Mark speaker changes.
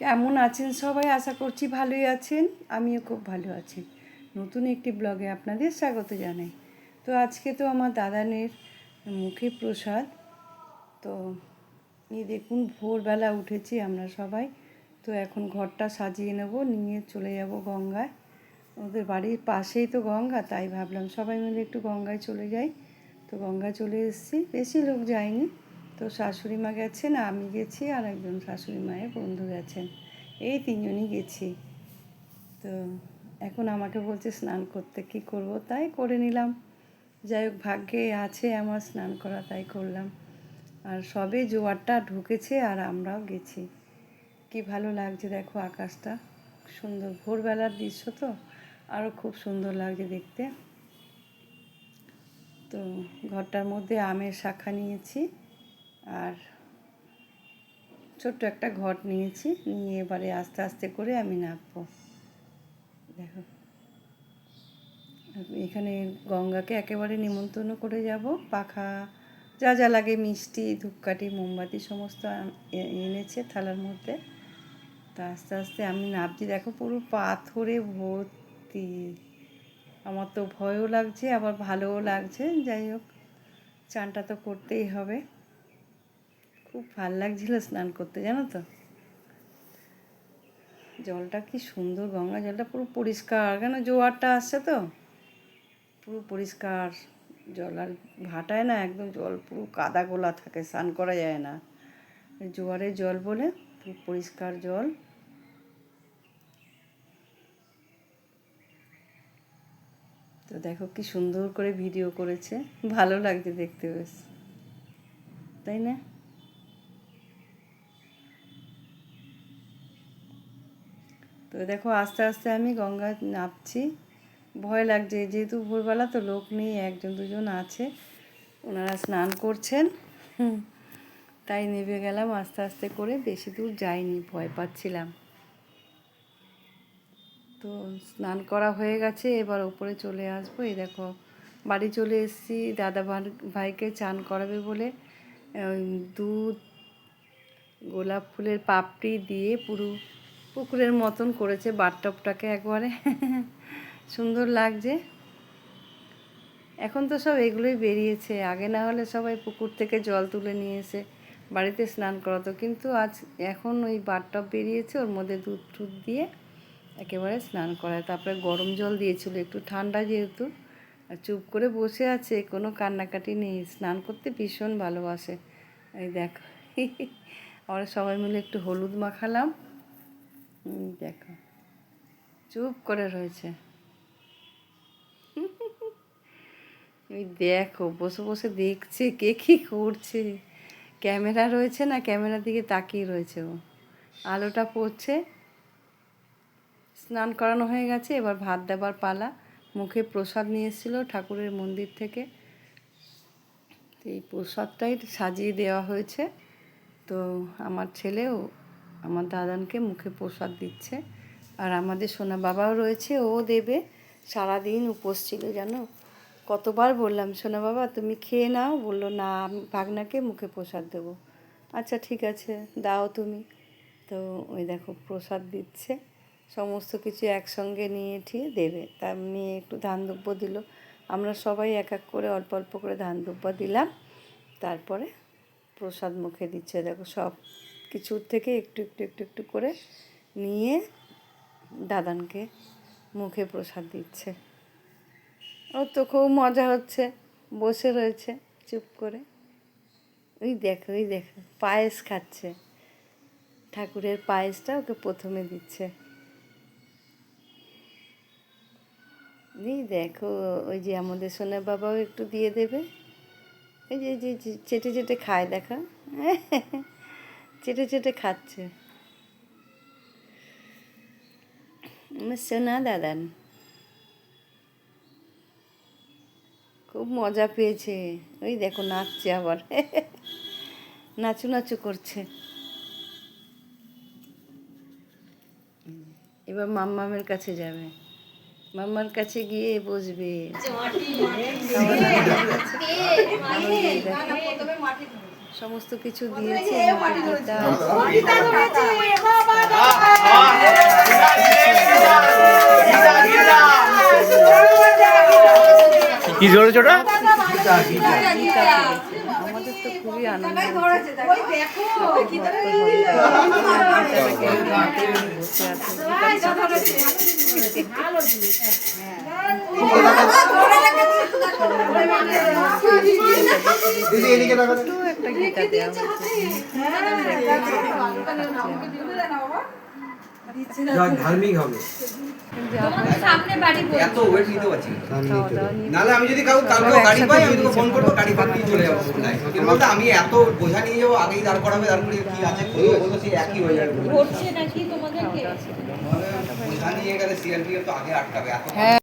Speaker 1: কেমন আছেন সবাই? আশা করছি ভালোই আছেন। আমিও খুব ভালো আছি। নতুন একটি ব্লগে আপনাদের স্বাগত জানাই। তো আজকে তো আমার দাদানের মুখে প্রসাদ। তো এই দেখুন ভোরবেলা উঠেছি আমরা সবাই। তো এখন ঘরটা সাজিয়ে নেব, নিয়ে চলে যাব গঙ্গায়। ওদের বাড়ির পাশেই তো গঙ্গা, তাই ভাবলাম সবাই মিলে একটু গঙ্গায় চলে যাই। তো গঙ্গায় চলে এসেছি, বেশি লোক যায়নি। তো শাশুড়ি মা গেছেন, আমি গেছি, আর একজন শাশুড়ি মায়ের বন্ধু গেছেন। এই তিনজনই গেছি। তো এখন আমাকে বলছে স্নান করতে, কী করব, তাই করে নিলাম। যাই হোক, ভাগ্যে আছে আমার স্নান করা, তাই করলাম। আর সবে জোয়ারটা ঢুকেছে আর আমরাও গেছি। কি ভালো লাগছে দেখো, আকাশটা সুন্দর, ভোরবেলার দৃশ্য তো আরও খুব সুন্দর লাগছে দেখতে। তো ঘরটার মধ্যে আমের শাখা নিয়েছি আর ছোট্ট একটা ঘট নিয়েছি, নিয়ে এবারে আস্তে আস্তে করে আমি নামবো। দেখো, এখানে গঙ্গাকে একেবারে নিমন্ত্রণ করে যাব। পাখা, যা যা লাগে, মিষ্টি, ধূপকাঠি, মোমবাতি সমস্ত এনেছে থালার মধ্যে। তা আস্তে আস্তে আমি নামছি। দেখো পুরো পাথরে ভর্তি। আমার তো ভয়ও লাগছে আবার ভালোও লাগছে। যাই হোক, চানটা তো করতেই হবে। খুব ভাল লাগছিল স্নান করতে, জানো তো। জলটা কি সুন্দর, গঙ্গা জলটা পুরো পরিষ্কার, কেন জোয়ারটা আসছে তো পুরো পরিষ্কার জল। আর ভাটায় না একদম জল পুরো কাদা গোলা থাকে, স্নান করা যায় না। জোয়ারের জল বলে পুরো পরিষ্কার জল। তো দেখো কি সুন্দর করে ভিডিও করেছে, ভালো লাগছে দেখতে বেশ, তাই না? তো দেখো আস্তে আস্তে আমি গঙ্গায় নামছি। ভয় লাগছে, যেহেতু ভোরবেলা তো লোক নেই, একজন দুজন আছে, ওনারা স্নান করছেন। তাই নেমে গেলাম আস্তে আস্তে করে, বেশি দূর যাইনি, ভয় পাচ্ছিলাম। তো স্নান করা হয়ে গেছে, এবার ওপরে চলে আসবো। এই দেখো বাড়ি চলে এসেছি। দাদা ভাইকে চান করাবে বলে ওই দুধ, গোলাপ ফুলের পাপড়ি দিয়ে পুরো পুকুরের মতন করেছে বাথটবটাকে, একবারে সুন্দর লাগছে। এখন তো সব এগুলোই বেরিয়েছে, আগে না হলে সবাই পুকুর থেকে জল তুলে নিয়ে এসে বাড়িতে স্নান করাতো, কিন্তু এখন ওই বাথটব বেরিয়েছে, ওর মধ্যে দুধ টুধ দিয়ে একেবারে স্নান করায়। তারপরে গরম জল দিয়েছিল, একটু ঠান্ডা যেহেতু। আর চুপ করে বসে আছে, কোনো কান্নাকাটি নেই, স্নান করতে ভীষণ ভালোবাসে। এই দেখো, আমরা সবাই মিলে একটু হলুদ মাখালাম। দেখো চুপ করে রয়েছে। ওই দেখো বসে বসে দেখছে কে কী করছে। ক্যামেরা রয়েছে না, ক্যামেরার দিকে তাকিয়ে রয়েছে ও। আলোটা পড়ছে। স্নান করানো হয়ে গেছে, এবার ভাত দেবার পালা। মুখে প্রসাদ নিয়ে এসেছিলো ঠাকুরের মন্দির থেকে, তো এই প্রসাদটাই সাজিয়ে দেওয়া হয়েছে। তো আমার ছেলেও আমার দাদানকে মুখে প্রসাদ দিচ্ছে। আর আমাদের সোনা বাবাও রয়েছে, ও দেবে। সারাদিন উপোস ছিল জানো। কতবার বললাম সোনা বাবা তুমি খেয়ে নাও, বললো না আমি ভাগনাকে মুখে প্রসাদ দেবো। আচ্ছা ঠিক আছে দাও তুমি। তো ওই দেখো প্রসাদ দিচ্ছে, সমস্ত কিছু একসঙ্গে নিয়ে ঠিয়ে দেবে। তা মেয়ে একটু ধান দুব্য দিল, আমরা সবাই এক এক করে অল্প অল্প করে ধান দুব্য দিলাম। তারপরে প্রসাদ মুখে দিচ্ছে, দেখো সব কিছুর থেকে একটু একটু একটু একটু করে নিয়ে দাদানকে মুখে প্রসাদ দিচ্ছে। ওর তো খুব মজা হচ্ছে, বসে রয়েছে চুপ করে। ওই দেখো ওই দেখো পায়েস খাচ্ছে, ঠাকুরের পায়েসটা ওকে প্রথমে দিচ্ছে। এই দেখো ওই যে আমাদের সোনা বাবাও একটু দিয়ে দেবে। এই যে যে চেটে চেটে খায়, দেখো চেটে চেটে খাচ্ছে আমার সোনা দাদান। খুব মজা পেয়েছে, ওই দেখো নাচছে আবার নাচু নাচু করছে। এবার মাম্মামের কাছে যাবে, মাম্মার কাছে গিয়ে বসবে। সমস্ত কিছু দিয়েছে,
Speaker 2: কি ধরেছ ওটা?
Speaker 1: গীতা পেরেছে। আমাদের তো খুবই আনন্দ হচ্ছে। গীতাটাকে নিয়ে বসে আছে। ছোট্ট একটা গীতা দেওয়া হয়েছে।
Speaker 3: ধার্মিক হবে। এত ওয়েট নিতে পারছি না। নাহলে আমি যদি কাউকে গাড়ি পাই আমি তোকে ফোন করবো, গাড়ি করে নিয়ে চলে যাবো। এর মধ্যে আমি এত বোঝা নিয়ে যাবো, আগেই দাঁড় করাবে, তারপরে কি আছে বলবো, সেই একই হয়ে যাবে। বোঝা নিয়ে গেলে সিআরপি তো আগে আটকাবে এত।